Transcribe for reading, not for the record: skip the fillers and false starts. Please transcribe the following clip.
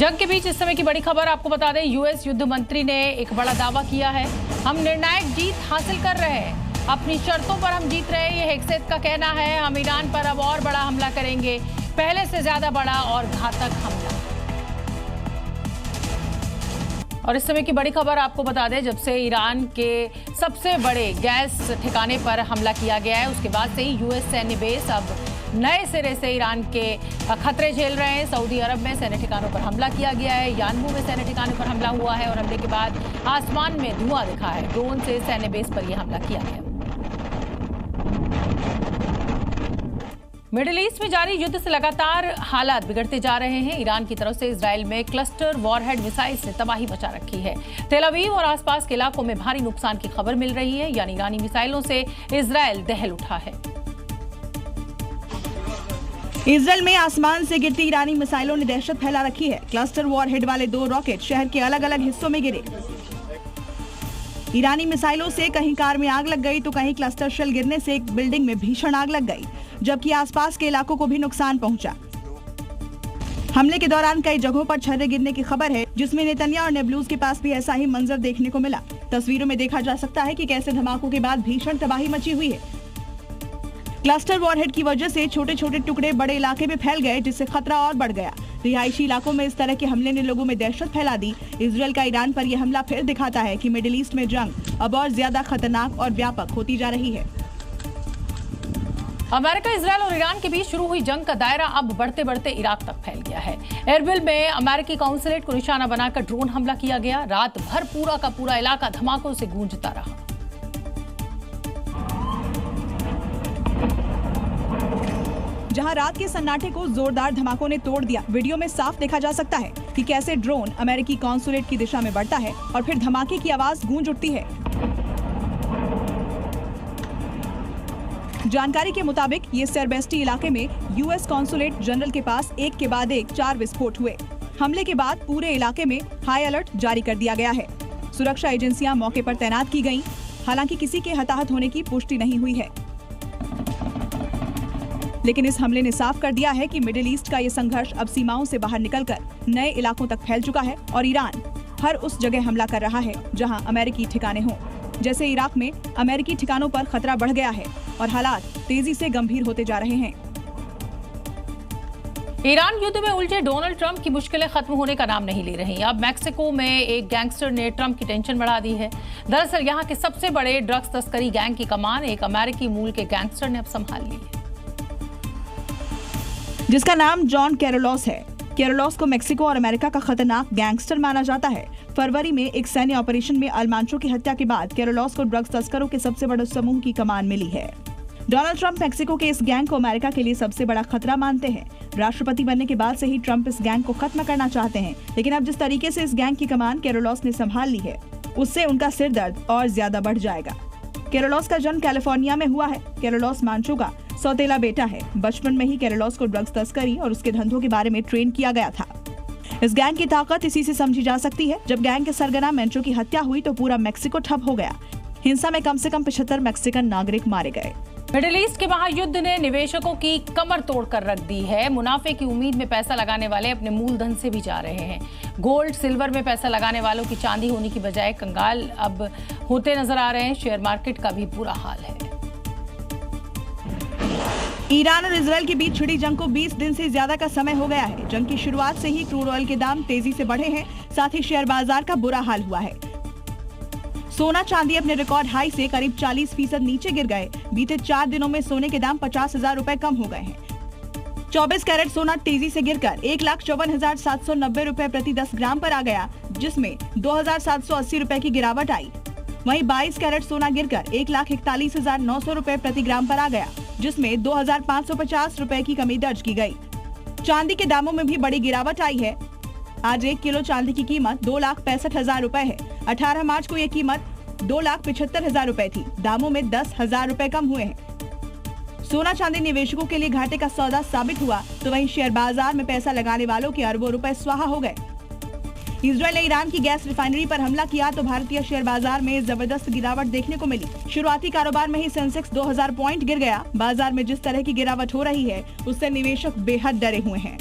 जंग के बीच इस समय की बड़ी खबर आपको बता दें, यूएस युद्ध मंत्री ने एक बड़ा दावा किया है। हम निर्णायक जीत हासिल कर रहे हैं, अपनी शर्तों पर हम जीत रहे हैं, ये हेक्सेत का कहना है। हम ईरान पर अब और बड़ा हमला करेंगे, पहले से ज्यादा बड़ा और घातक हमला। और इस समय की बड़ी खबर आपको बता दें, जब से ईरान के सबसे बड़े गैस ठिकाने पर हमला किया गया है, उसके बाद से ही यूएस सैन्य बेस अब नए सिरे से ईरान के खतरे झेल रहे हैं। सऊदी अरब में सैन्य ठिकानों पर हमला किया गया है, यानबू में सैन्य ठिकानों पर हमला हुआ है और हमले के बाद आसमान में धुआं दिखा है। ड्रोन से सैन्य बेस पर यह हमला किया गया। मिडिल ईस्ट में जारी युद्ध से लगातार हालात बिगड़ते जा रहे हैं। ईरान की तरफ से इजराइल में क्लस्टर वॉरहेड मिसाइल से तबाही मचा रखी है। तेल अवीव और आसपास के इलाकों में भारी नुकसान की खबर मिल रही है, यानी ईरानी मिसाइलों से इजराइल दहल उठा है। इजराइल में आसमान से गिरती ईरानी मिसाइलों ने दहशत फैला रखी है। क्लस्टर वॉरहेड वाले 2 रॉकेट शहर के अलग अलग हिस्सों में गिरे। ईरानी मिसाइलों से कहीं कार में आग लग गई तो कहीं क्लस्टर शेल गिरने से एक बिल्डिंग में भीषण आग लग गई, जबकि आसपास के इलाकों को भी नुकसान पहुंचा। हमले के दौरान कई जगहों पर छर्रे गिरने की खबर है, जिसमें नेतन्याहू और नेब्लुज के पास भी ऐसा ही मंजर देखने को मिला। तस्वीरों में देखा जा सकता है कि कैसे धमाकों के बाद भीषण तबाही मची हुई है। क्लस्टर वॉरहेड की वजह से छोटे छोटे टुकड़े बड़े इलाके में फैल गए, जिससे खतरा और बढ़ गया। रिहायशी इलाकों में इस तरह के हमले ने लोगों में दहशत फैला दी। इजराइल का ईरान पर यह हमला फिर दिखाता है कि मिडिल ईस्ट में जंग अब और ज्यादा खतरनाक और व्यापक होती जा रही है। अमेरिका, इजराइल और ईरान के बीच शुरू हुई जंग का दायरा अब बढ़ते बढ़ते इराक तक फैल गया है। एरबिल में अमेरिकी काउंसुलेट को निशाना बनाकर ड्रोन हमला किया गया। रात भर पूरा का पूरा इलाका धमाकों से गूंजता रहा। जहां रात के सन्नाटे को जोरदार धमाकों ने तोड़ दिया। वीडियो में साफ देखा जा सकता है कि कैसे ड्रोन अमेरिकी कॉन्सुलेट की दिशा में बढ़ता है और फिर धमाके की आवाज गूंज उठती है। जानकारी के मुताबिक ये सेरबेस्टी इलाके में यूएस कॉन्सुलेट जनरल के पास एक के बाद एक 4 विस्फोट हुए। हमले के बाद पूरे इलाके में हाई अलर्ट जारी कर दिया गया है। सुरक्षा एजेंसियां मौके पर तैनात की गयी। हालांकि किसी के हताहत होने की पुष्टि नहीं हुई है, लेकिन इस हमले ने साफ कर दिया है कि मिडिल ईस्ट का ये संघर्ष अब सीमाओं से बाहर निकलकर नए इलाकों तक फैल चुका है और ईरान हर उस जगह हमला कर रहा है जहां अमेरिकी ठिकाने हों। जैसे इराक में अमेरिकी ठिकानों पर खतरा बढ़ गया है और हालात तेजी से गंभीर होते जा रहे हैं। ईरान युद्ध में उलझे डोनाल्ड ट्रंप की मुश्किलें खत्म होने का नाम नहीं ले रही। अब मैक्सिको में एक गैंगस्टर ने ट्रंप की टेंशन बढ़ा दी है। दरअसल यहाँ के सबसे बड़े ड्रग्स तस्करी गैंग की कमान एक अमेरिकी मूल के गैंगस्टर ने अब संभाल ली है, जिसका नाम जॉन कैरोलोस है। कैरोलोस को मेक्सिको और अमेरिका का खतरनाक गैंगस्टर माना जाता है। फरवरी में एक सैन्य ऑपरेशन में अल्मांचो की हत्या के बाद कैरोलोस को ड्रग्स तस्करों के सबसे बड़े समूह की कमान मिली है। डोनाल्ड ट्रंप मेक्सिको के इस गैंग को अमेरिका के लिए सबसे बड़ा खतरा मानते हैं। राष्ट्रपति बनने के बाद से ही ट्रंप इस गैंग को खत्म करना चाहते हैं, लेकिन अब जिस तरीके से इस गैंग की कमान कैरोलोस ने संभाल ली है, उससे उनका सिर दर्द और ज्यादा बढ़ जाएगा। कैरोलोस का जन्म कैलिफोर्निया में हुआ है। कैरोलोस मांचो का सौतेला बेटा है। बचपन में ही कैरोलोस को ड्रग्स तस्करी और उसके धंधों के बारे में ट्रेन किया गया था। इस गैंग की ताकत इसी से समझी जा सकती है। जब गैंग के सरगना मेंचो की हत्या हुई तो पूरा मेक्सिको ठप हो गया। हिंसा में कम से कम 75 मैक्सिकन नागरिक मारे गए। मिडिल ईस्ट के महायुद्ध ने निवेशकों की कमर तोड़कर रख दी है। मुनाफे की उम्मीद में पैसा लगाने वाले अपने मूलधन से भी जा रहे हैं। गोल्ड सिल्वर में पैसा लगाने वालों की चांदी होने की बजाय कंगाल अब होते नजर आ रहे हैं। शेयर मार्केट का भी बुरा हाल है। ईरान और इजराइल के बीच छिड़ी जंग को 20 दिन से ज्यादा का समय हो गया है। जंग की शुरुआत से ही क्रूड ऑयल के दाम तेजी से बढ़े हैं, साथ ही शेयर बाजार का बुरा हाल हुआ है। सोना चांदी अपने रिकॉर्ड हाई से करीब 40% नीचे गिर गए। बीते 4 दिनों में सोने के दाम 50,000 रुपए कम हो गए हैं। 24 कैरेट सोना तेजी से गिरकर 1,54,790 रुपए प्रति 10 ग्राम पर आ गया, जिसमें 2,780 रुपए की गिरावट आई। वहीं 22 कैरेट सोना गिरकर 1,41,900 रुपए प्रति ग्राम पर आ गया, जिसमें 2,550 रुपए की कमी दर्ज की गई। चांदी के दामों में भी बड़ी गिरावट आई है। आज 1 किलो चांदी की कीमत 2,65,000 रुपए है। 18 मार्च को ये कीमत 2,75,000 रुपए थी। दामों में 10,000 रुपए कम हुए हैं। सोना चांदी निवेशकों के लिए घाटे का सौदा साबित हुआ, तो वहीं शेयर बाजार में पैसा लगाने वालों के अरबों रुपए स्वाहा हो गए। इजराइल ने ईरान की गैस रिफाइनरी पर हमला किया तो भारतीय शेयर बाजार में जबरदस्त गिरावट देखने को मिली। शुरुआती कारोबार में ही सेंसेक्स 2000 पॉइंट गिर गया। बाजार में जिस तरह की गिरावट हो रही है, उससे निवेशक बेहद डरे हुए हैं।